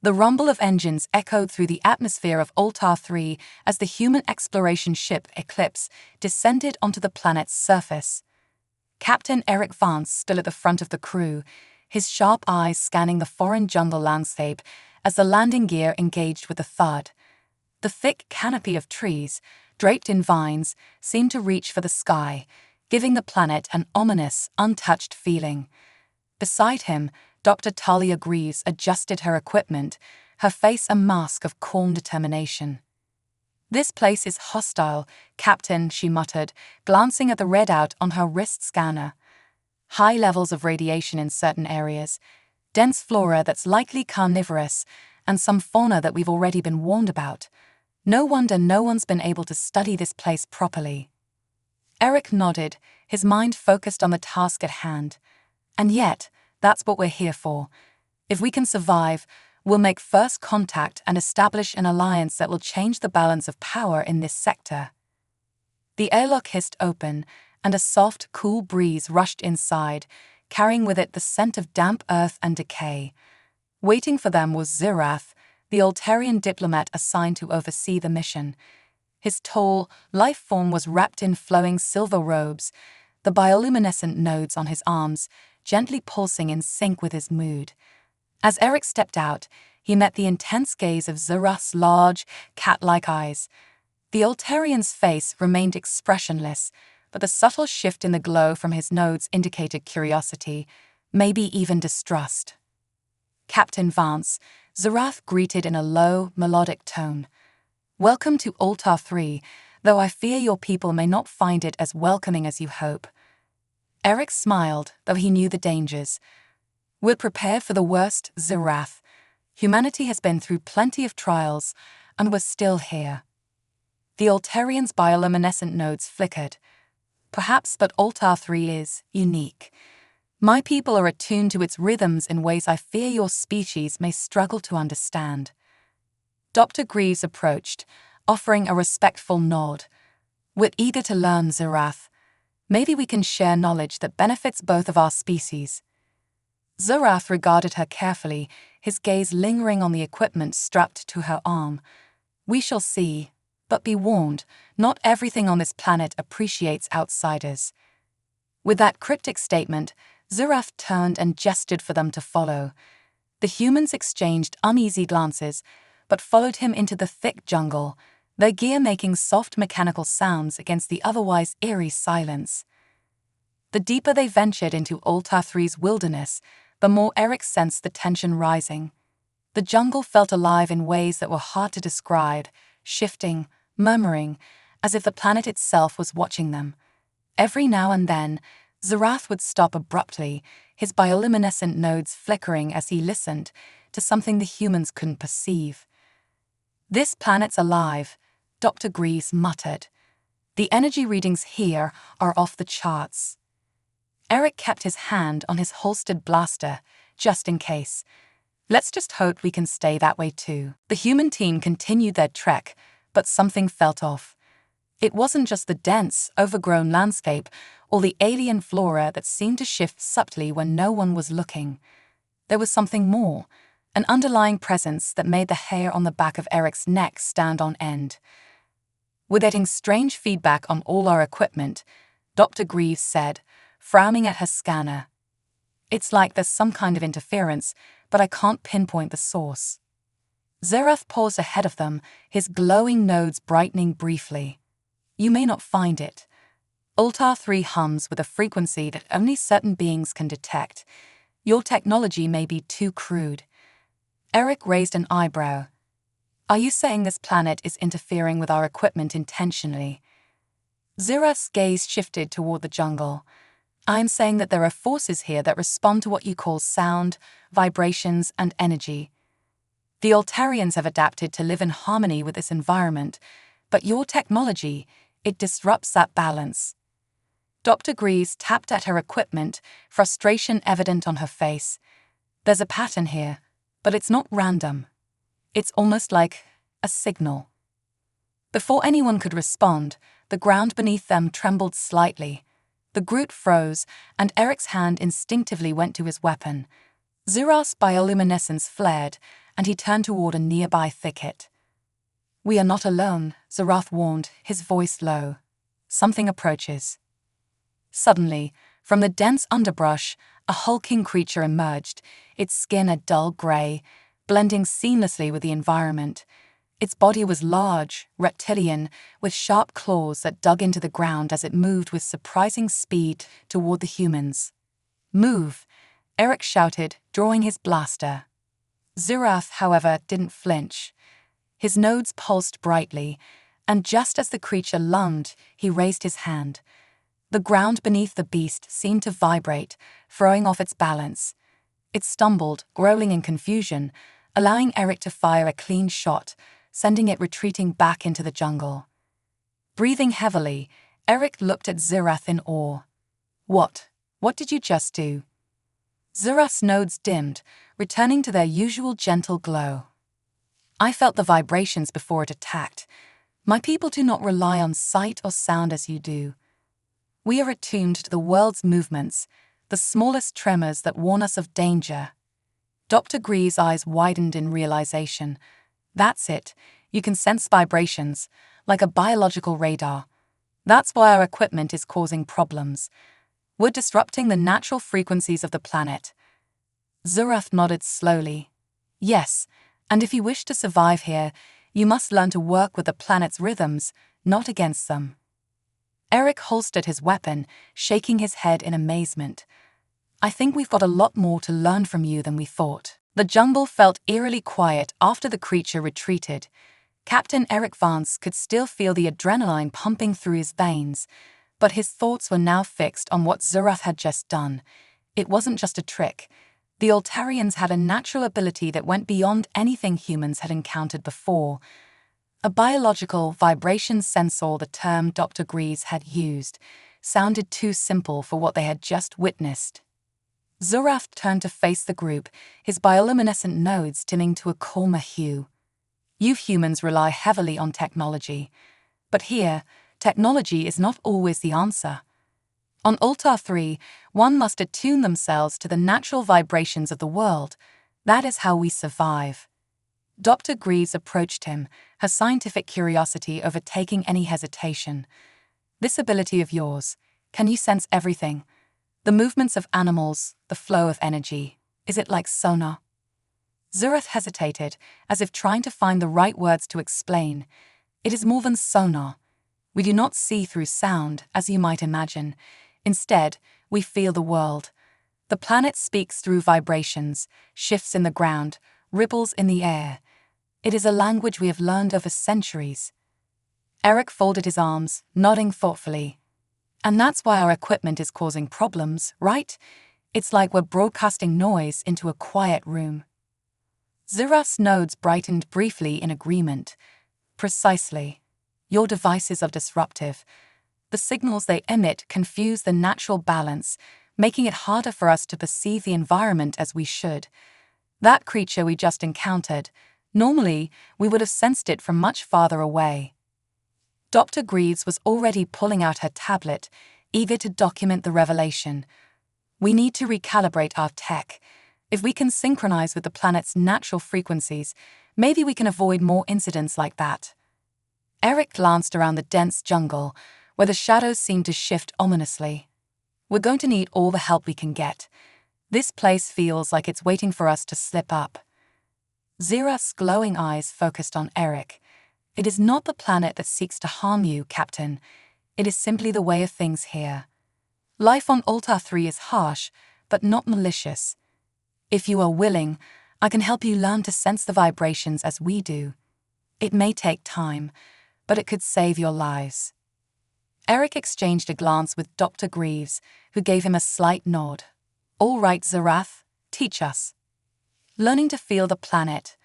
The rumble of engines echoed through the atmosphere of Altar 3 as the human exploration ship Eclipse descended onto the planet's surface. Captain Eric Vance stood at the front of the crew, his sharp eyes scanning the foreign jungle landscape as the landing gear engaged with a thud. The thick canopy of trees, draped in vines, seemed to reach for the sky, giving the planet an ominous, untouched feeling. Beside him, Dr. Talia Greaves adjusted her equipment, her face a mask of calm determination. "This place is hostile, Captain," she muttered, glancing at the readout on her wrist scanner. "High levels of radiation in certain areas, dense flora that's likely carnivorous, and some fauna that we've already been warned about. No wonder no one's been able to study this place properly." Eric nodded, his mind focused on the task at hand. "And yet, that's what we're here for. If we can survive, we'll make first contact and establish an alliance that will change the balance of power in this sector." The airlock hissed open, and a soft, cool breeze rushed inside, carrying with it the scent of damp earth and decay. Waiting for them was Zirath, the Altarian diplomat assigned to oversee the mission. His tall, life form was wrapped in flowing silver robes, the bioluminescent nodes on his arms gently pulsing in sync with his mood. As Eric stepped out, he met the intense gaze of Zirath's large, cat-like eyes. The Altarian's face remained expressionless, but the subtle shift in the glow from his nodes indicated curiosity, maybe even distrust. "Captain Vance," Zirath greeted in a low, melodic tone. "Welcome to Altar 3, though I fear your people may not find it as welcoming as you hope." Eric smiled, though he knew the dangers. "We're prepared for the worst, Zirath. Humanity has been through plenty of trials, and we're still here." The Altarian's bioluminescent nodes flickered. "Perhaps, but Altar 3 is unique. My people are attuned to its rhythms in ways I fear your species may struggle to understand." Dr. Greaves approached, offering a respectful nod. "We're eager to learn, Zirath. Maybe we can share knowledge that benefits both of our species." Zirath regarded her carefully, his gaze lingering on the equipment strapped to her arm. "We shall see, but be warned, not everything on this planet appreciates outsiders." With that cryptic statement, Zirath turned and gestured for them to follow. The humans exchanged uneasy glances, but followed him into the thick jungle, their gear making soft mechanical sounds against the otherwise eerie silence. The deeper they ventured into Altar 3's wilderness, the more Eric sensed the tension rising. The jungle felt alive in ways that were hard to describe, shifting, murmuring, as if the planet itself was watching them. Every now and then, Zirath would stop abruptly, his bioluminescent nodes flickering as he listened to something the humans couldn't perceive. "This planet's alive," Dr. Greaves muttered. "The energy readings here are off the charts." Eric kept his hand on his holstered blaster, just in case. "Let's just hope we can stay that way too." The human team continued their trek, but something felt off. It wasn't just the dense, overgrown landscape or the alien flora that seemed to shift subtly when no one was looking. There was something more, an underlying presence that made the hair on the back of Eric's neck stand on end. "We're getting strange feedback on all our equipment," Dr. Greaves said, frowning at her scanner. "It's like there's some kind of interference, but I can't pinpoint the source." Zirath paused ahead of them, his glowing nodes brightening briefly. "You may not find it. Altar 3 hums with a frequency that only certain beings can detect. Your technology may be too crude." Eric raised an eyebrow. "Are you saying this planet is interfering with our equipment intentionally?" Zirath's gaze shifted toward the jungle. "I'm saying that there are forces here that respond to what you call sound, vibrations, and energy. The Altarians have adapted to live in harmony with this environment, but your technology, it disrupts that balance." Dr. Greaves tapped at her equipment, frustration evident on her face. "There's a pattern here, but it's not random. It's almost like a signal." Before anyone could respond, the ground beneath them trembled slightly. The Groot froze, and Eric's hand instinctively went to his weapon. Zirath's bioluminescence flared, and he turned toward a nearby thicket. "We are not alone," Zerath warned, his voice low. "Something approaches." Suddenly, from the dense underbrush, a hulking creature emerged, its skin a dull gray, blending seamlessly with the environment. Its body was large, reptilian, with sharp claws that dug into the ground as it moved with surprising speed toward the humans. "Move!" Eric shouted, drawing his blaster. Zerath, however, didn't flinch. His nodes pulsed brightly, and just as the creature lunged, he raised his hand. The ground beneath the beast seemed to vibrate, throwing off its balance. It stumbled, growling in confusion, allowing Eric to fire a clean shot, sending it retreating back into the jungle. Breathing heavily, Eric looked at Zerath in awe. What did you just do?" Zerath's nodes dimmed, returning to their usual gentle glow. "I felt the vibrations before it attacked. My people do not rely on sight or sound as you do. We are attuned to the world's movements, the smallest tremors that warn us of danger." Dr. Gree's eyes widened in realization. "That's it. You can sense vibrations, like a biological radar. That's why our equipment is causing problems. We're disrupting the natural frequencies of the planet." Zerath nodded slowly. "Yes, and if you wish to survive here, you must learn to work with the planet's rhythms, not against them." Eric holstered his weapon, shaking his head in amazement. "I think we've got a lot more to learn from you than we thought." The jungle felt eerily quiet after the creature retreated. Captain Eric Vance could still feel the adrenaline pumping through his veins, but his thoughts were now fixed on what Zerath had just done. It wasn't just a trick. The Altarians had a natural ability that went beyond anything humans had encountered before. A biological vibration sensor, the term Dr. Greaves had used, sounded too simple for what they had just witnessed. Zerath turned to face the group, his bioluminescent nodes dimming to a calmer hue. "You humans rely heavily on technology. But here, technology is not always the answer. On Altar 3, one must attune themselves to the natural vibrations of the world. That is how we survive." Dr. Greaves approached him, her scientific curiosity overtaking any hesitation. "This ability of yours, can you sense everything? The movements of animals, the flow of energy. Is it like sonar?" Zerath hesitated, as if trying to find the right words to explain. "It is more than sonar. We do not see through sound, as you might imagine. Instead, we feel the world. The planet speaks through vibrations, shifts in the ground, ripples in the air. It is a language we have learned over centuries." Eric folded his arms, nodding thoughtfully. "And that's why our equipment is causing problems, right? It's like we're broadcasting noise into a quiet room." Zerath's nodes brightened briefly in agreement. "Precisely. Your devices are disruptive. The signals they emit confuse the natural balance, making it harder for us to perceive the environment as we should. That creature we just encountered, normally we would have sensed it from much farther away." Dr. Greaves was already pulling out her tablet, eager to document the revelation. "We need to recalibrate our tech. If we can synchronize with the planet's natural frequencies, maybe we can avoid more incidents like that." Eric glanced around the dense jungle, where the shadows seemed to shift ominously. "We're going to need all the help we can get. This place feels like it's waiting for us to slip up." Zerath's glowing eyes focused on Eric. "It is not the planet that seeks to harm you, Captain. It is simply the way of things here. Life on Altar 3 is harsh, but not malicious. If you are willing, I can help you learn to sense the vibrations as we do. It may take time, but it could save your lives." Eric exchanged a glance with Dr. Greaves, who gave him a slight nod. "All right, Zerath, teach us." Learning to feel the planet.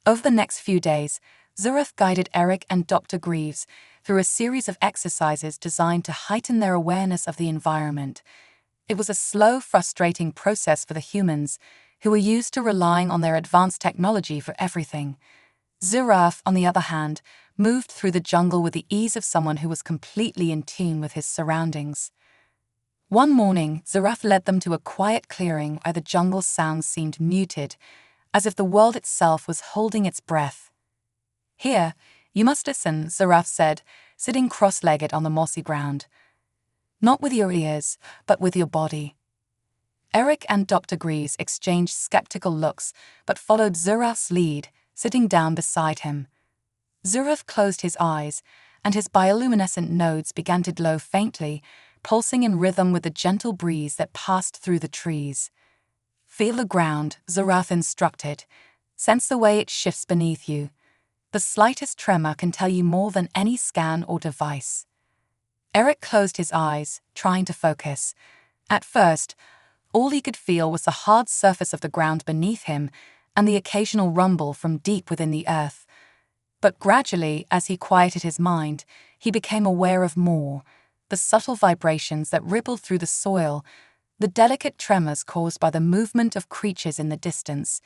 Over the next few days, Zerath guided Eric and Dr. Greaves through a series of exercises designed to heighten their awareness of the environment. It was a slow, frustrating process for the humans, who were used to relying on their advanced technology for everything. Zerath, on the other hand, moved through the jungle with the ease of someone who was completely in tune with his surroundings. One morning, Zerath led them to a quiet clearing where the jungle sounds seemed muted, as if the world itself was holding its breath. "Here, you must listen," Zurath said, sitting cross-legged on the mossy ground. "Not with your ears, but with your body." Eric and Dr. Greaves exchanged skeptical looks, but followed Zurath's lead, sitting down beside him. Zurath closed his eyes, and his bioluminescent nodes began to glow faintly, pulsing in rhythm with the gentle breeze that passed through the trees. "Feel the ground," Zurath instructed. "Sense the way it shifts beneath you. The slightest tremor can tell you more than any scan or device." Eric closed his eyes, trying to focus. At first, all he could feel was the hard surface of the ground beneath him and the occasional rumble from deep within the earth. But gradually, as he quieted his mind, he became aware of more: the subtle vibrations that rippled through the soil, the delicate tremors caused by the movement of creatures in the distance.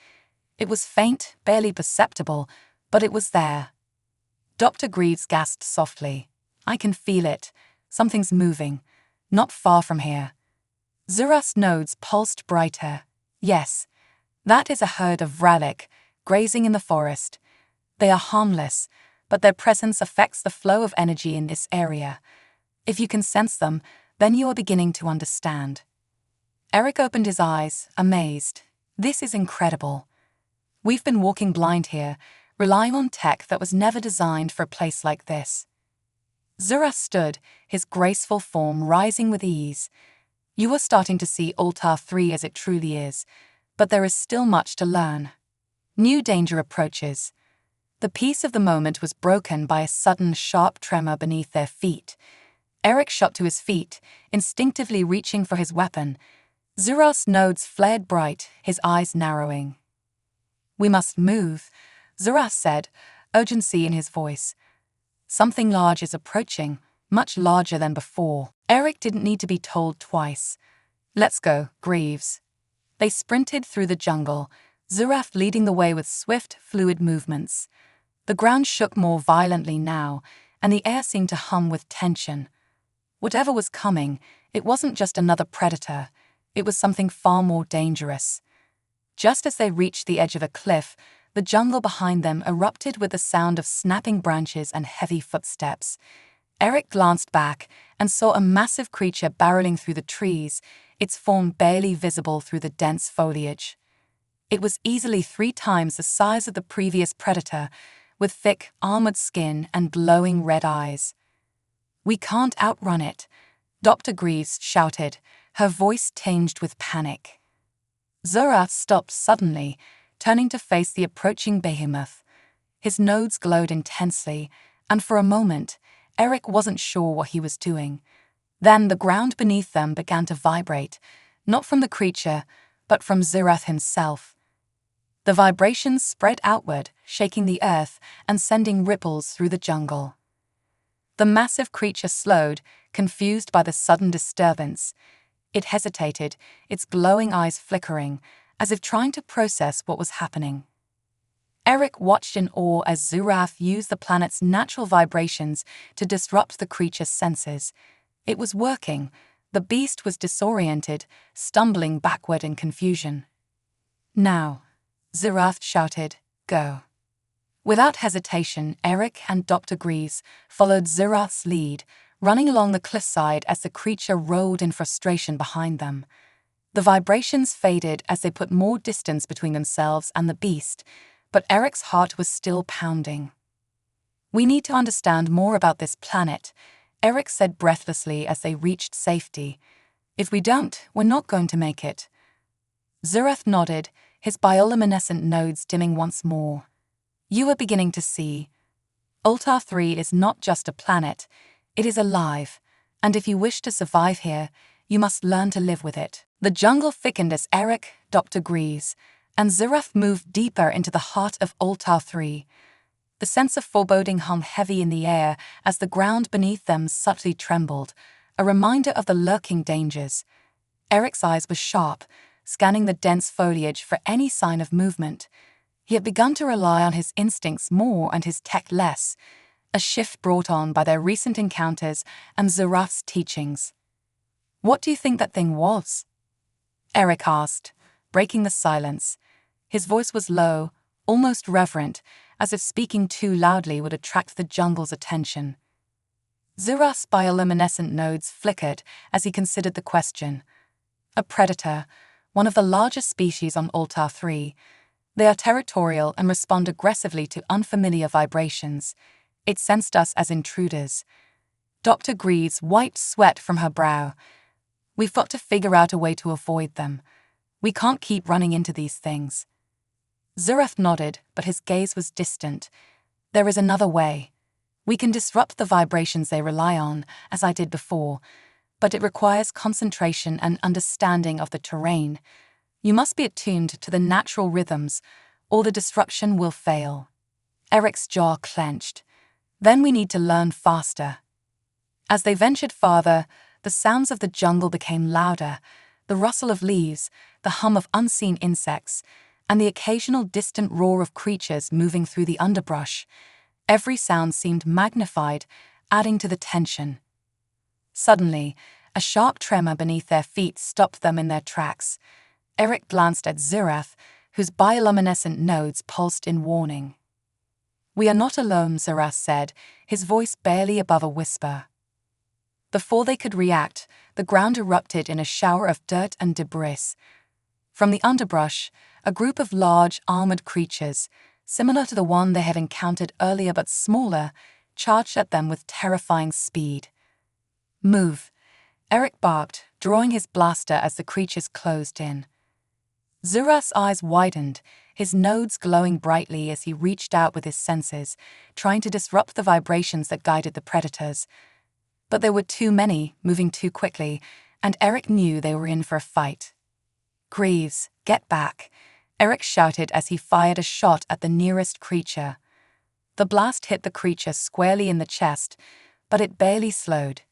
It was faint, barely perceptible, but it was there. Dr. Greaves gasped softly. "I can feel it. Something's moving. Not far from here." Zurath's nodes pulsed brighter. "Yes, that is a herd of Vralik, grazing in the forest. They are harmless, but their presence affects the flow of energy in this area. If you can sense them, then you are beginning to understand." Eric opened his eyes, amazed. "This is incredible. We've been walking blind here, relying on tech that was never designed for a place like this." Zurath stood, his graceful form rising with ease. "You are starting to see Altar 3 as it truly is, but there is still much to learn. New danger approaches." The peace of the moment was broken by a sudden sharp tremor beneath their feet. Eric shot to his feet, instinctively reaching for his weapon. Zurath's nodes flared bright, his eyes narrowing. "We must move," Zurath said, urgency in his voice. "Something large is approaching, much larger than before." Eric didn't need to be told twice. "Let's go, Greaves." They sprinted through the jungle, Zurath leading the way with swift, fluid movements. The ground shook more violently now, and the air seemed to hum with tension. Whatever was coming, it wasn't just another predator. It was something far more dangerous. Just as they reached the edge of a cliff, the jungle behind them erupted with the sound of snapping branches and heavy footsteps. Eric glanced back and saw a massive creature barreling through the trees, its form barely visible through the dense foliage. It was easily 3 times the size of the previous predator, with thick, armored skin and glowing red eyes. "We can't outrun it," Dr. Greaves shouted, her voice tinged with panic. Zurath stopped suddenly, turning to face the approaching behemoth. His nodes glowed intensely, and for a moment, Eric wasn't sure what he was doing. Then the ground beneath them began to vibrate, not from the creature, but from Zurath himself. The vibrations spread outward, shaking the earth and sending ripples through the jungle. The massive creature slowed, confused by the sudden disturbance. It hesitated, its glowing eyes flickering, as if trying to process what was happening. Eric watched in awe as Zurath used the planet's natural vibrations to disrupt the creature's senses. It was working. The beast was disoriented, stumbling backward in confusion. "Now," Zurath shouted, "go." Without hesitation, Eric and Dr. Greaves followed Zurath's lead, running along the cliffside as the creature rolled in frustration behind them. The vibrations faded as they put more distance between themselves and the beast, but Eric's heart was still pounding. "We need to understand more about this planet," Eric said breathlessly as they reached safety. "If we don't, we're not going to make it." Zurath nodded, his bioluminescent nodes dimming once more. "You are beginning to see. Altar 3 is not just a planet, it is alive, and if you wish to survive here, you must learn to live with it." The jungle thickened as Eric, Dr. Greaves, and Zurath moved deeper into the heart of Altar 3. The sense of foreboding hung heavy in the air as the ground beneath them subtly trembled, a reminder of the lurking dangers. Eric's eyes were sharp, scanning the dense foliage for any sign of movement. He had begun to rely on his instincts more and his tech less, a shift brought on by their recent encounters and Zurath's teachings. "What do you think that thing was?" Eric asked, breaking the silence. His voice was low, almost reverent, as if speaking too loudly would attract the jungle's attention. Zurath's bioluminescent nodes flickered as he considered the question. A predator, one of the largest species on Altar 3. They are territorial and respond aggressively to unfamiliar vibrations. It sensed us as intruders. Dr. Greaves wiped sweat from her brow. We've got to figure out a way to avoid them. We can't keep running into these things. Zurath nodded, but his gaze was distant. There is another way. We can disrupt the vibrations they rely on, as I did before, but it requires concentration and understanding of the terrain. You must be attuned to the natural rhythms, or the disruption will fail. Eric's jaw clenched. Then we need to learn faster. As they ventured farther, the sounds of the jungle became louder, the rustle of leaves, the hum of unseen insects, and the occasional distant roar of creatures moving through the underbrush. Every sound seemed magnified, adding to the tension. Suddenly, a sharp tremor beneath their feet stopped them in their tracks. Eric glanced at Zurath, whose bioluminescent nodes pulsed in warning. "We are not alone," Zurath said, his voice barely above a whisper. Before they could react, the ground erupted in a shower of dirt and debris. From the underbrush, a group of large, armored creatures, similar to the one they had encountered earlier but smaller, charged at them with terrifying speed. "Move," Eric barked, drawing his blaster as the creatures closed in. Zurath's eyes widened, his nodes glowing brightly as he reached out with his senses, trying to disrupt the vibrations that guided the predators. But there were too many, moving too quickly, and Eric knew they were in for a fight. "Greaves, get back," Eric shouted as he fired a shot at the nearest creature. The blast hit the creature squarely in the chest, but it barely slowed.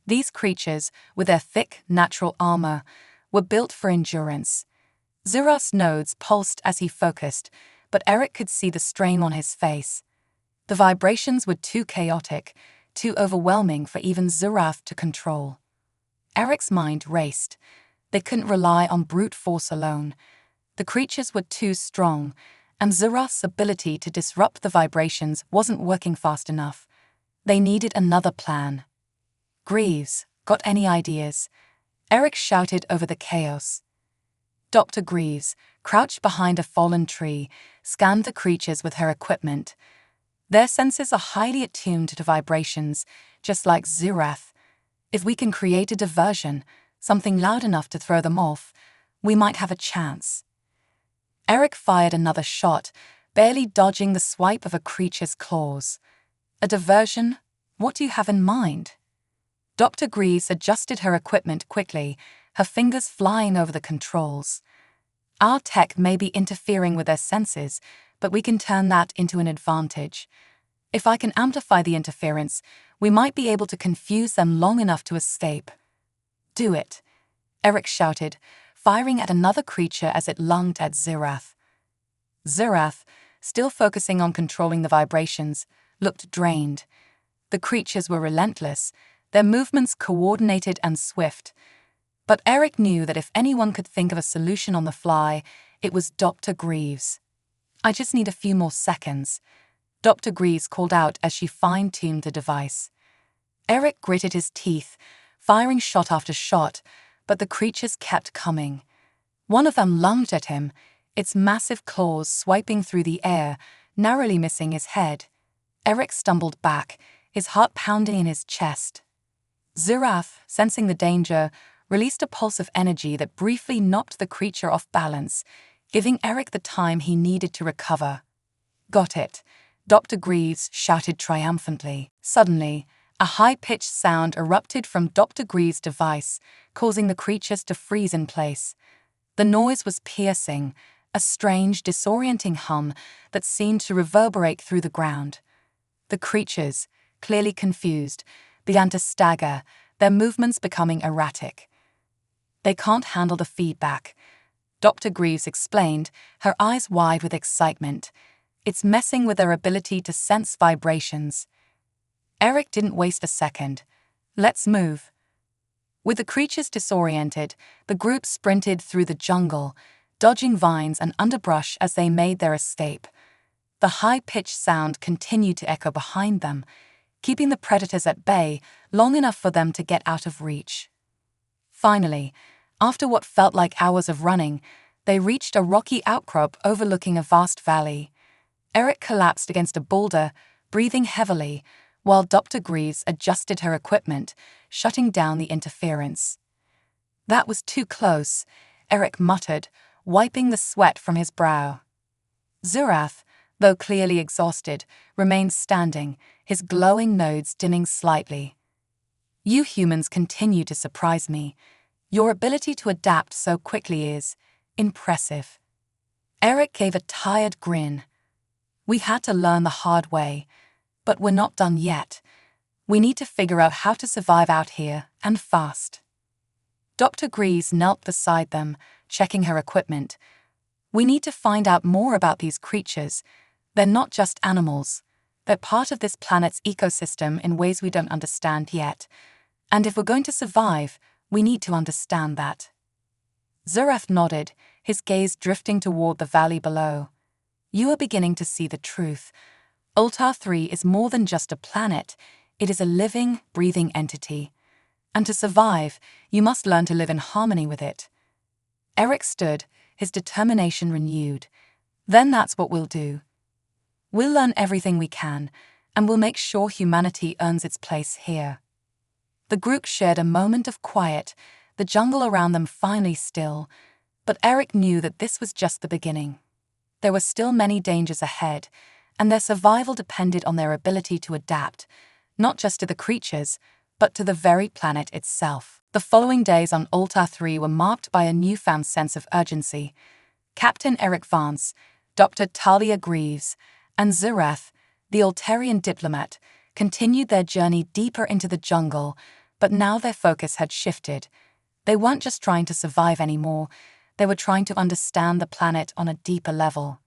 These creatures, with their thick, natural armor, were built for endurance. Zurath's nodes pulsed as he focused, but Eric could see the strain on his face. The vibrations were too chaotic, too overwhelming for even Zurath to control. Eric's mind raced. They couldn't rely on brute force alone. The creatures were too strong, and Zurath's ability to disrupt the vibrations wasn't working fast enough. They needed another plan. "Greaves, got any ideas?" Eric shouted over the chaos. Dr. Greaves, crouched behind a fallen tree, scanned the creatures with her equipment. Their senses are highly attuned to vibrations, just like Zurath. If we can create a diversion, something loud enough to throw them off, we might have a chance. Eric fired another shot, barely dodging the swipe of a creature's claws. "A diversion? What do you have in mind?" Dr. Greaves adjusted her equipment quickly, her fingers flying over the controls. "Our tech may be interfering with their senses, but we can turn that into an advantage. If I can amplify the interference, we might be able to confuse them long enough to escape." "Do it," Eric shouted, firing at another creature as it lunged at Zurath. Zurath, still focusing on controlling the vibrations, looked drained. The creatures were relentless, their movements coordinated and swift. But Eric knew that if anyone could think of a solution on the fly, it was Dr. Greaves. "I just need a few more seconds," Dr. Greaves called out as she fine-tuned the device. Eric gritted his teeth, firing shot after shot, but the creatures kept coming. One of them lunged at him, its massive claws swiping through the air, narrowly missing his head. Eric stumbled back, his heart pounding in his chest. Zurath, sensing the danger, released a pulse of energy that briefly knocked the creature off balance, giving Eric the time he needed to recover. "Got it," Dr. Greaves shouted triumphantly. Suddenly, a high-pitched sound erupted from Dr. Greaves' device, causing the creatures to freeze in place. The noise was piercing, a strange, disorienting hum that seemed to reverberate through the ground. The creatures, clearly confused, began to stagger, their movements becoming erratic. "They can't handle the feedback," Dr. Greaves explained, her eyes wide with excitement. "It's messing with their ability to sense vibrations." Eric didn't waste a second. "Let's move." With the creatures disoriented, the group sprinted through the jungle, dodging vines and underbrush as they made their escape. The high-pitched sound continued to echo behind them, keeping the predators at bay long enough for them to get out of reach. Finally, after what felt like hours of running, they reached a rocky outcrop overlooking a vast valley. Eric collapsed against a boulder, breathing heavily, while Dr. Greaves adjusted her equipment, shutting down the interference. "That was too close," Eric muttered, wiping the sweat from his brow. Zurath, though clearly exhausted, remained standing, his glowing nodes dimming slightly. "You humans continue to surprise me. Your ability to adapt so quickly is impressive." Eric gave a tired grin. "We had to learn the hard way, but we're not done yet. We need to figure out how to survive out here, and fast." Dr. Greaves knelt beside them, checking her equipment. "We need to find out more about these creatures. They're not just animals. They're part of this planet's ecosystem in ways we don't understand yet. And if we're going to survive, we need to understand that." Zurath nodded, his gaze drifting toward the valley below. "You are beginning to see the truth. Ultar 3 is more than just a planet. It is a living, breathing entity. And to survive, you must learn to live in harmony with it." Eric stood, his determination renewed. "Then that's what we'll do. We'll learn everything we can, and we'll make sure humanity earns its place here." The group shared a moment of quiet, the jungle around them finally still, but Eric knew that this was just the beginning. There were still many dangers ahead, and their survival depended on their ability to adapt, not just to the creatures, but to the very planet itself. The following days on Ultar 3 were marked by a newfound sense of urgency. Captain Eric Vance, Dr. Talia Greaves, and Zurath, the Altarian diplomat, continued their journey deeper into the jungle, but now their focus had shifted. They weren't just trying to survive anymore, they were trying to understand the planet on a deeper level.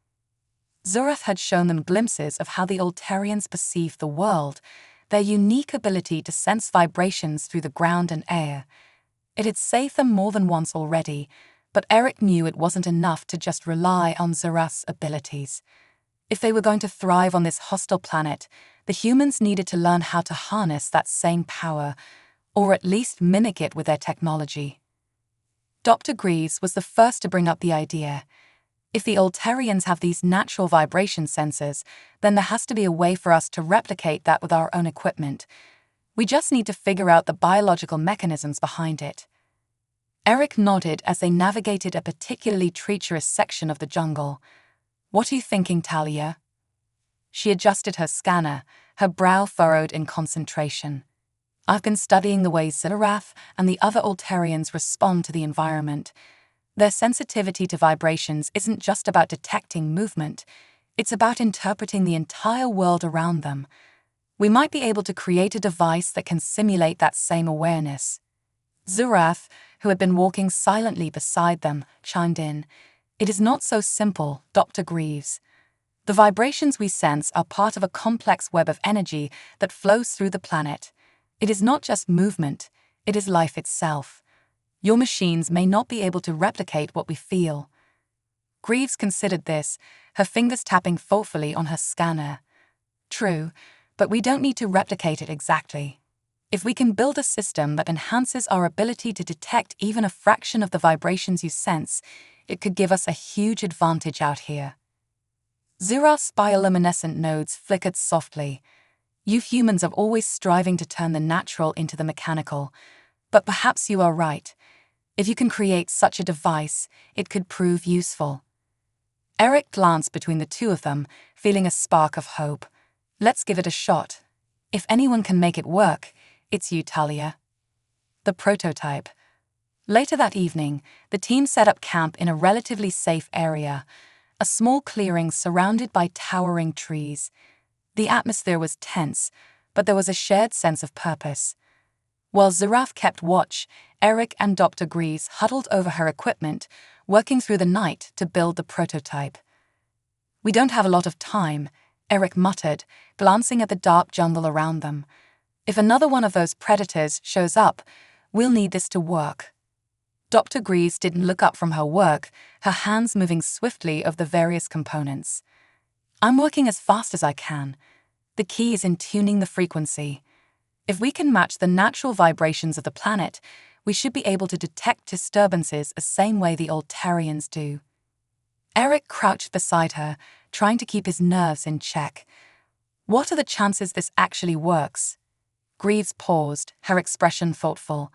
Zurath had shown them glimpses of how the Altarians perceived the world, their unique ability to sense vibrations through the ground and air. It had saved them more than once already, but Eric knew it wasn't enough to just rely on Zurath's abilities. If they were going to thrive on this hostile planet, the humans needed to learn how to harness that same power, or at least mimic it with their technology. Dr. Greaves was the first to bring up the idea. If the Altarians have these natural vibration sensors, then there has to be a way for us to replicate that with our own equipment. We just need to figure out the biological mechanisms behind it. Eric nodded as they navigated a particularly treacherous section of the jungle. "What are you thinking, Talia?" She adjusted her scanner, her brow furrowed in concentration. "I've been studying the way Zurath and the other Altarians respond to the environment. Their sensitivity to vibrations isn't just about detecting movement, it's about interpreting the entire world around them. We might be able to create a device that can simulate that same awareness." Zurath, who had been walking silently beside them, chimed in. "It is not so simple, Dr. Greaves. The vibrations we sense are part of a complex web of energy that flows through the planet. It is not just movement, it is life itself. Your machines may not be able to replicate what we feel." Greaves considered this, her fingers tapping thoughtfully on her scanner. "True, but we don't need to replicate it exactly. If we can build a system that enhances our ability to detect even a fraction of the vibrations you sense, it could give us a huge advantage out here." Zurath's bioluminescent nodes flickered softly. "You humans are always striving to turn the natural into the mechanical, but perhaps you are right. If you can create such a device, it could prove useful." Eric glanced between the two of them, feeling a spark of hope. "Let's give it a shot. If anyone can make it work, it's you, Talia." The prototype. Later that evening, the team set up camp in a relatively safe area, a small clearing surrounded by towering trees. The atmosphere was tense, but there was a shared sense of purpose. While Zurath kept watch, Eric and Dr. Greaves huddled over her equipment, working through the night to build the prototype. "We don't have a lot of time," Eric muttered, glancing at the dark jungle around them. "If another one of those predators shows up, we'll need this to work." Dr. Greaves didn't look up from her work, her hands moving swiftly over the various components. I'm working as fast as I can. The key is in tuning the frequency. If we can match the natural vibrations of the planet, we should be able to detect disturbances the same way the old Tarians do. Eric crouched beside her, trying to keep his nerves in check. What are the chances this actually works? Greaves paused, her expression thoughtful.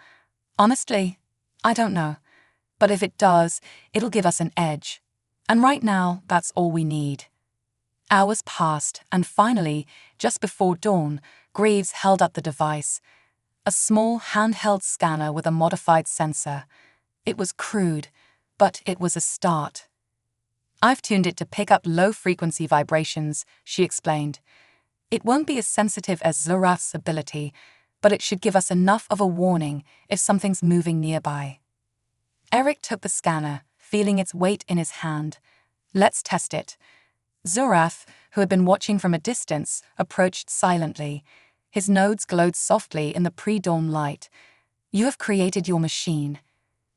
Honestly, I don't know. But if it does, it'll give us an edge. And right now, that's all we need. Hours passed, and finally, just before dawn, Greaves held up the device. A small handheld scanner with a modified sensor. It was crude, but it was a start. I've tuned it to pick up low-frequency vibrations, she explained. It won't be as sensitive as Zorath's ability, but it should give us enough of a warning if something's moving nearby. Eric took the scanner, feeling its weight in his hand. Let's test it. Zorath, who had been watching from a distance, approached silently. His nodes glowed softly in the pre-dawn light. You have created your machine.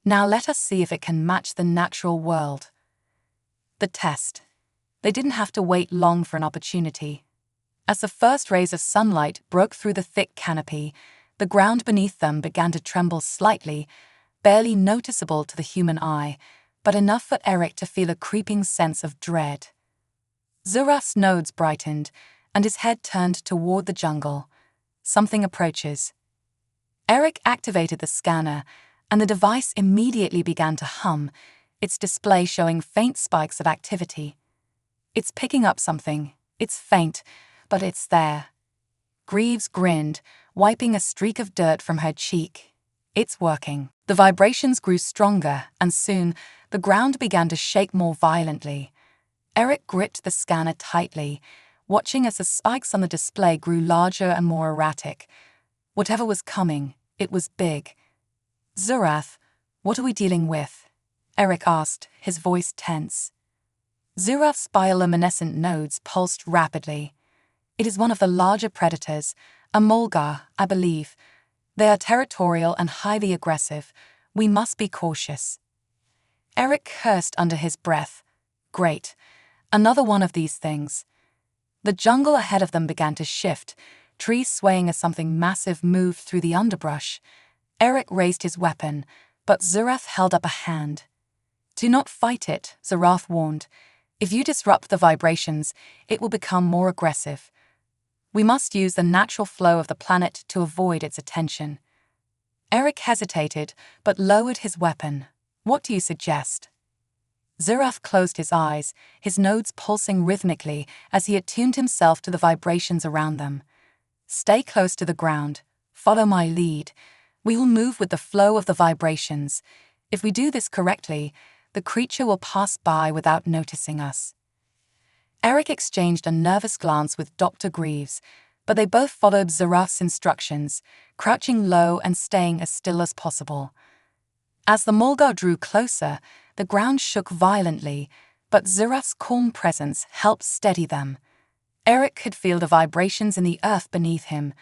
Now let us see if it can match the natural world. The test. They didn't have to wait long for an opportunity. As the first rays of sunlight broke through the thick canopy, the ground beneath them began to tremble slightly, barely noticeable to the human eye, but enough for Eric to feel a creeping sense of dread. Zorath's nodes brightened, and his head turned toward the jungle. Something approaches. Eric activated the scanner, and the device immediately began to hum, its display showing faint spikes of activity. It's picking up something. It's faint, but it's there. Greaves grinned, wiping a streak of dirt from her cheek. It's working. The vibrations grew stronger, and soon, the ground began to shake more violently. Eric gripped the scanner tightly, watching as the spikes on the display grew larger and more erratic. Whatever was coming, it was big. Zorath, what are we dealing with? Eric asked, his voice tense. Zorath's bioluminescent nodes pulsed rapidly. It is one of the larger predators, a Mulgar, I believe. They are territorial and highly aggressive. We must be cautious. Eric cursed under his breath. Great. Another one of these things. The jungle ahead of them began to shift, trees swaying as something massive moved through the underbrush. Eric raised his weapon, but Zorath held up a hand. Do not fight it, Zorath warned. If you disrupt the vibrations, it will become more aggressive. We must use the natural flow of the planet to avoid its attention. Eric hesitated, but lowered his weapon. What do you suggest? Zorath closed his eyes, his nodes pulsing rhythmically as he attuned himself to the vibrations around them. Stay close to the ground. Follow my lead. We will move with the flow of the vibrations. If we do this correctly, the creature will pass by without noticing us. Eric exchanged a nervous glance with Dr. Greaves, but they both followed Zorath's instructions, crouching low and staying as still as possible. As the Mulgar drew closer, the ground shook violently, but Zorath's calm presence helped steady them. Eric could feel the vibrations in the earth beneath him,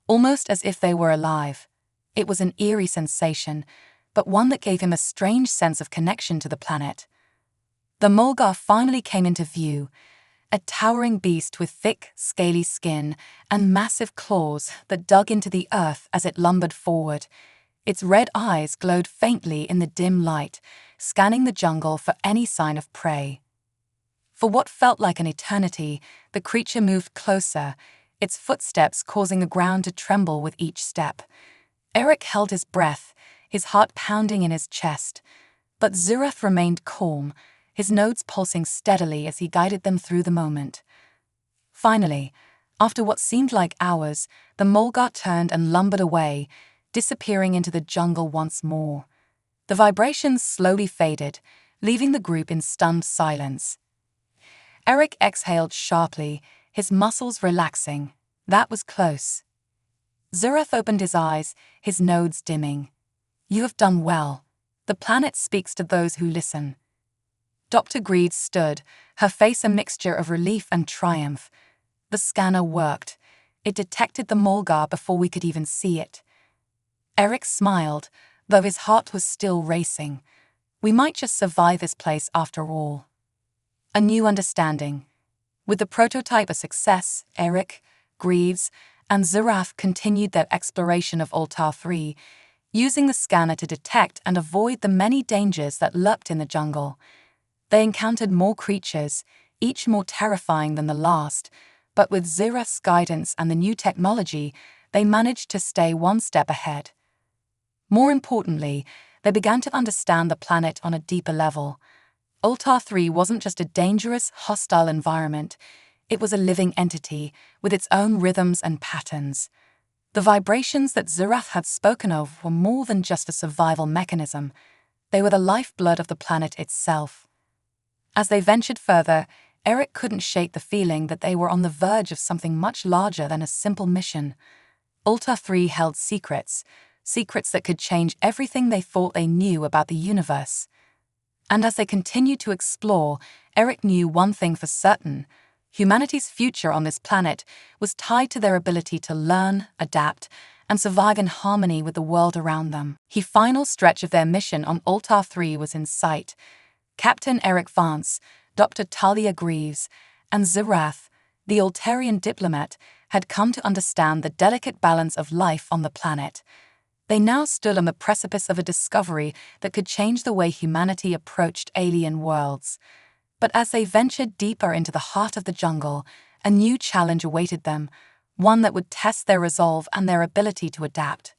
almost as if they were alive. It was an eerie sensation, but one that gave him a strange sense of connection to the planet. The Mulgar finally came into view, a towering beast with thick, scaly skin and massive claws that dug into the earth as it lumbered forward. Its red eyes glowed faintly in the dim light, scanning the jungle for any sign of prey. For what felt like an eternity, the creature moved closer, its footsteps causing the ground to tremble with each step. Eric held his breath, his heart pounding in his chest. But Zorath remained calm, his nodes pulsing steadily as he guided them through the moment. Finally, after what seemed like hours, the Mulgar turned and lumbered away, disappearing into the jungle once more. The vibrations slowly faded, leaving the group in stunned silence. Eric exhaled sharply, his muscles relaxing. That was close. Zorath opened his eyes, his nodes dimming. You have done well. The planet speaks to those who listen. Dr. Greaves stood, her face a mixture of relief and triumph. The scanner worked. It detected the Mulgar before we could even see it. Eric smiled, though his heart was still racing. We might just survive this place after all. A new understanding. With the prototype a success, Eric, Greaves, and Zurath continued their exploration of Altar 3, using the scanner to detect and avoid the many dangers that lurked in the jungle. They encountered more creatures, each more terrifying than the last, but with Zurath's guidance and the new technology, they managed to stay one step ahead. More importantly, they began to understand the planet on a deeper level. Altar 3 wasn't just a dangerous, hostile environment, it was a living entity with its own rhythms and patterns. The vibrations that Zurath had spoken of were more than just a survival mechanism, they were the lifeblood of the planet itself. As they ventured further, Eric couldn't shake the feeling that they were on the verge of something much larger than a simple mission. Altar 3 held secrets that could change everything they thought they knew about the universe. And as they continued to explore, Eric knew one thing for certain: humanity's future on this planet was tied to their ability to learn, adapt, and survive in harmony with the world around them. The final stretch of their mission on Altar 3 was in sight. Captain Eric Vance, Dr. Talia Greaves, and Zurath, the Altarian diplomat, had come to understand the delicate balance of life on the planet. They now stood on the precipice of a discovery that could change the way humanity approached alien worlds. But as they ventured deeper into the heart of the jungle, a new challenge awaited them, one that would test their resolve and their ability to adapt.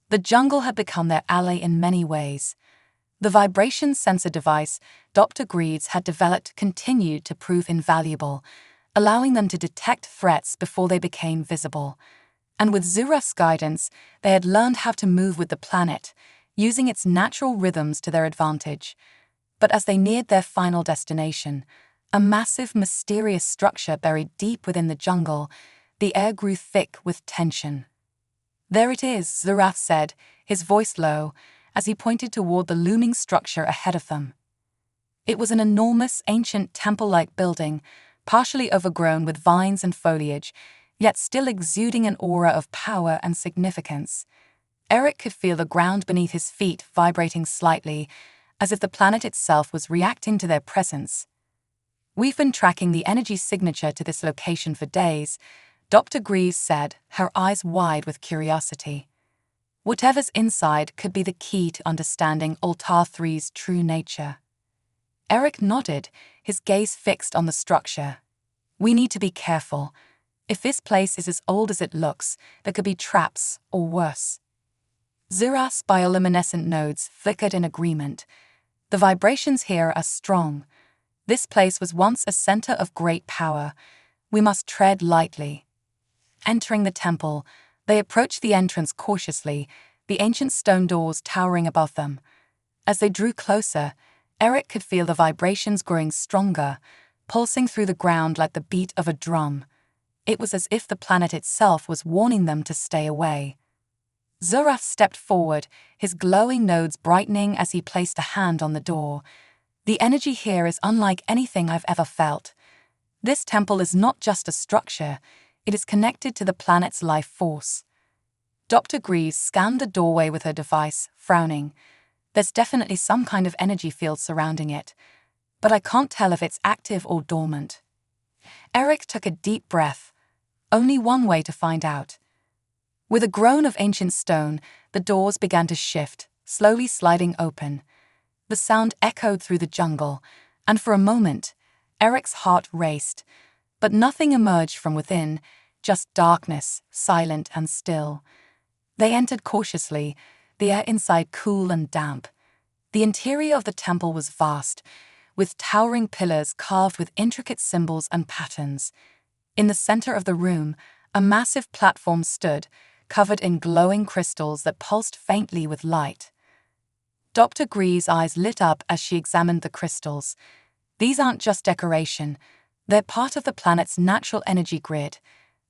The jungle had become their ally in many ways. The vibration sensor device Dr. Greaves had developed continued to prove invaluable, allowing them to detect threats before they became visible. And with Zurath's guidance, they had learned how to move with the planet, using its natural rhythms to their advantage. But as they neared their final destination, a massive, mysterious structure buried deep within the jungle, the air grew thick with tension. "There it is," Zurath said, his voice low, as he pointed toward the looming structure ahead of them. It was an enormous, ancient temple-like building, partially overgrown with vines and foliage, yet still exuding an aura of power and significance. Eric could feel the ground beneath his feet vibrating slightly, as if the planet itself was reacting to their presence. "We've been tracking the energy signature to this location for days," Dr. Greaves said, her eyes wide with curiosity. Whatever's inside could be the key to understanding Altar 3's true nature. Eric nodded, his gaze fixed on the structure. "We need to be careful. If this place is as old as it looks, there could be traps, or worse." Zurath's bioluminescent nodes flickered in agreement. "The vibrations here are strong. This place was once a center of great power. We must tread lightly." Entering the temple, they approached the entrance cautiously, the ancient stone doors towering above them. As they drew closer, Eric could feel the vibrations growing stronger, pulsing through the ground like the beat of a drum. It was as if the planet itself was warning them to stay away. Zurath stepped forward, his glowing nodes brightening as he placed a hand on the door. "The energy here is unlike anything I've ever felt. This temple is not just a structure, it is connected to the planet's life force." Dr. Greaves scanned the doorway with her device, frowning. "There's definitely some kind of energy field surrounding it, but I can't tell if it's active or dormant." Eric took a deep breath. Only one way to find out. With a groan of ancient stone, the doors began to shift, slowly sliding open. The sound echoed through the jungle, and for a moment, Eric's heart raced. But nothing emerged from within, just darkness, silent and still. They entered cautiously, the air inside cool and damp. The interior of the temple was vast, with towering pillars carved with intricate symbols and patterns. In the center of the room, a massive platform stood, covered in glowing crystals that pulsed faintly with light. Dr. Greaves' eyes lit up as she examined the crystals. "These aren't just decoration. They're part of the planet's natural energy grid.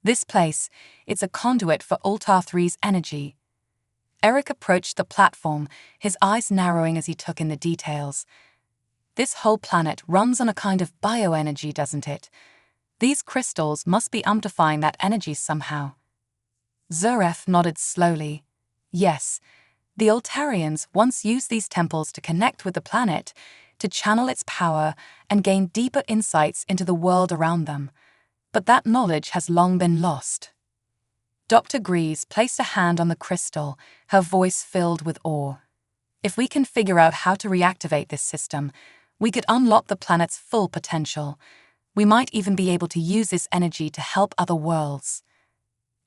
This place, it's a conduit for Altar 3's energy." Eric approached the platform, his eyes narrowing as he took in the details. "This whole planet runs on a kind of bioenergy, doesn't it? These crystals must be amplifying that energy somehow." Zurath nodded slowly. "Yes, The Altarians once used these temples to connect with the planet, to channel its power and gain deeper insights into the world around them. But that knowledge has long been lost. Dr. Greaves placed a hand on the crystal, her voice filled with awe. If we can figure out how to reactivate this system, we could unlock the planet's full potential. We might even be able to use this energy to help other worlds.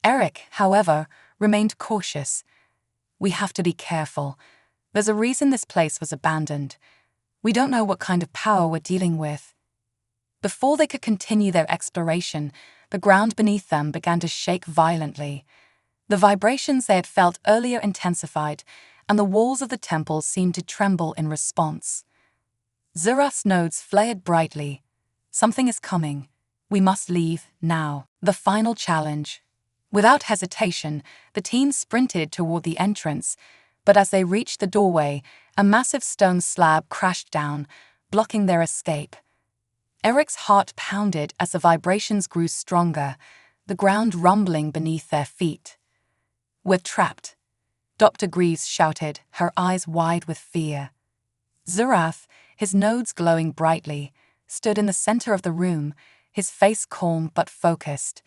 Eric, however, remained cautious. We have to be careful. There's a reason this place was abandoned. We don't know what kind of power we're dealing with. Before they could continue their exploration, the ground beneath them began to shake violently. The vibrations they had felt earlier intensified, and the walls of the temple seemed to tremble in response. Zurath's nodes flared brightly. Something is coming. We must leave now. The final challenge. Without hesitation, the team sprinted toward the entrance, but as they reached the doorway, a massive stone slab crashed down, blocking their escape. Eric's heart pounded as the vibrations grew stronger, the ground rumbling beneath their feet. "We're trapped," Dr. Greaves shouted, her eyes wide with fear. Zurath, his nodes glowing brightly, stood in the center of the room, his face calm but focused.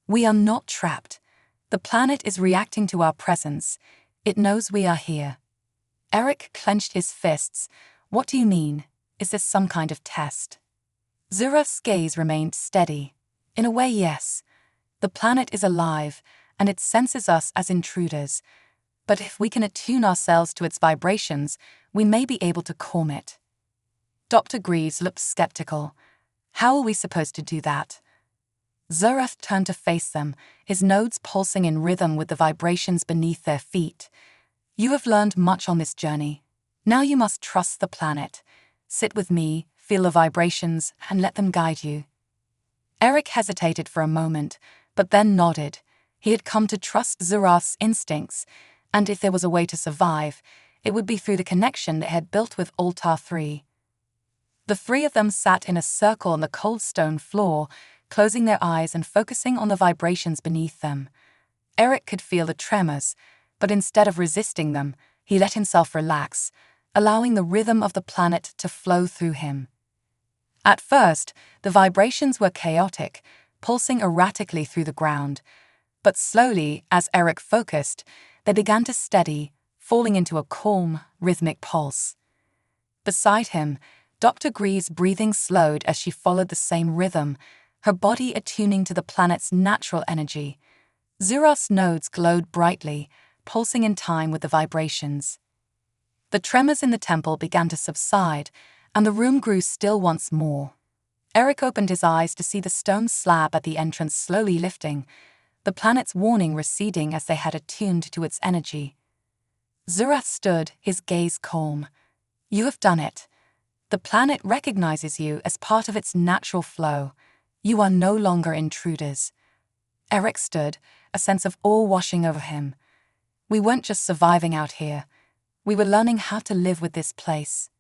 "We are not trapped. The planet is reacting to our presence. It knows we are here." Eric clenched his fists. "What do you mean? Is this some kind of test?" Zurath's gaze remained steady. "In a way, yes. The planet is alive, and it senses us as intruders. But if we can attune ourselves to its vibrations, we may be able to calm it." Dr. Greaves looked skeptical. "How are we supposed to do that?" Zurath turned to face them, his nodes pulsing in rhythm with the vibrations beneath their feet. "You have learned much on this journey. Now you must trust the planet. Sit with me, feel the vibrations, and let them guide you." Eric hesitated for a moment, but then nodded. He had come to trust Zurath's instincts, and if there was a way to survive, it would be through the connection they had built with Altar 3. The three of them sat in a circle on the cold stone floor, closing their eyes and focusing on the vibrations beneath them. Eric could feel the tremors, but instead of resisting them, he let himself relax, allowing the rhythm of the planet to flow through him. At first, the vibrations were chaotic, pulsing erratically through the ground, but slowly, as Eric focused, they began to steady, falling into a calm, rhythmic pulse. Beside him, Dr. Greaves' breathing slowed as she followed the same rhythm, her body attuning to the planet's natural energy. Zurath's nodes glowed brightly, pulsing in time with the vibrations. The tremors in the temple began to subside, and the room grew still once more. Eric opened his eyes to see the stone slab at the entrance slowly lifting, the planet's warning receding as they had attuned to its energy. Zurath stood, his gaze calm. "You have done it. The planet recognizes you as part of its natural flow. You are no longer intruders." Eric stood, a sense of awe washing over him. "We weren't just surviving out here. We were learning how to live with this place."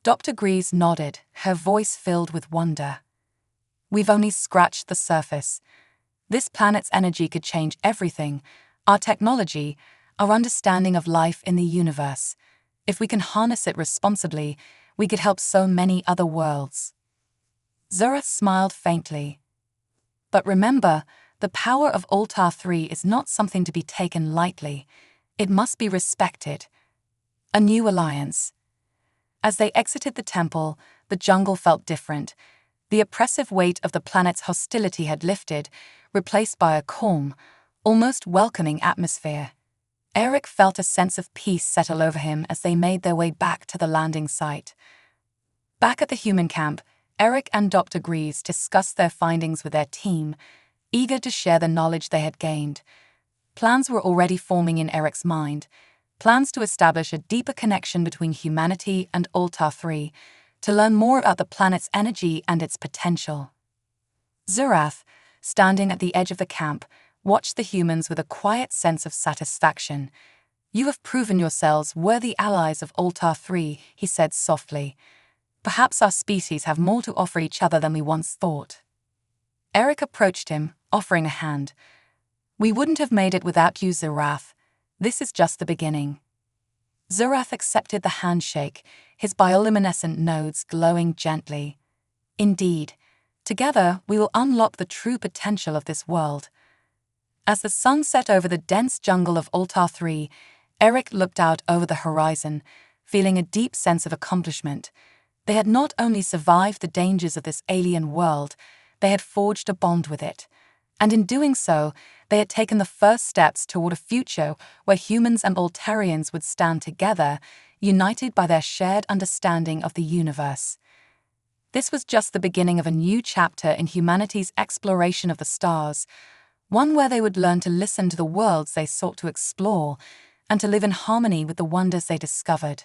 Dr. Greaves nodded, her voice filled with wonder. "We've only scratched the surface. This planet's energy could change everything, our technology, our understanding of life in the universe. If we can harness it responsibly, we could help so many other worlds." Zurath smiled faintly. "But remember, the power of Altar 3 is not something to be taken lightly. It must be respected." A new alliance. As they exited the temple, the jungle felt different. The oppressive weight of the planet's hostility had lifted, replaced by a calm, almost welcoming atmosphere. Eric felt a sense of peace settle over him as they made their way back to the landing site. Back at the human camp, Eric and Dr. Greaves discussed their findings with their team, eager to share the knowledge they had gained. Plans were already forming in Eric's mind, plans to establish a deeper connection between humanity and Altar 3, to learn more about the planet's energy and its potential. Zurath, standing at the edge of the camp, watched the humans with a quiet sense of satisfaction. "You have proven yourselves worthy allies of Altar 3, he said softly. "Perhaps our species have more to offer each other than we once thought." Eric approached him, offering a hand. "We wouldn't have made it without you, Zurath. This is just the beginning." Zurath accepted the handshake, his bioluminescent nodes glowing gently. Indeed, together we will unlock the true potential of this world. As the sun set over the dense jungle of Altar 3, Eric looked out over the horizon, feeling a deep sense of accomplishment. They had not only survived the dangers of this alien world, they had forged a bond with it. And in doing so, they had taken the first steps toward a future where humans and Altarians would stand together, united by their shared understanding of the universe. This was just the beginning of a new chapter in humanity's exploration of the stars, one where they would learn to listen to the worlds they sought to explore and to live in harmony with the wonders they discovered.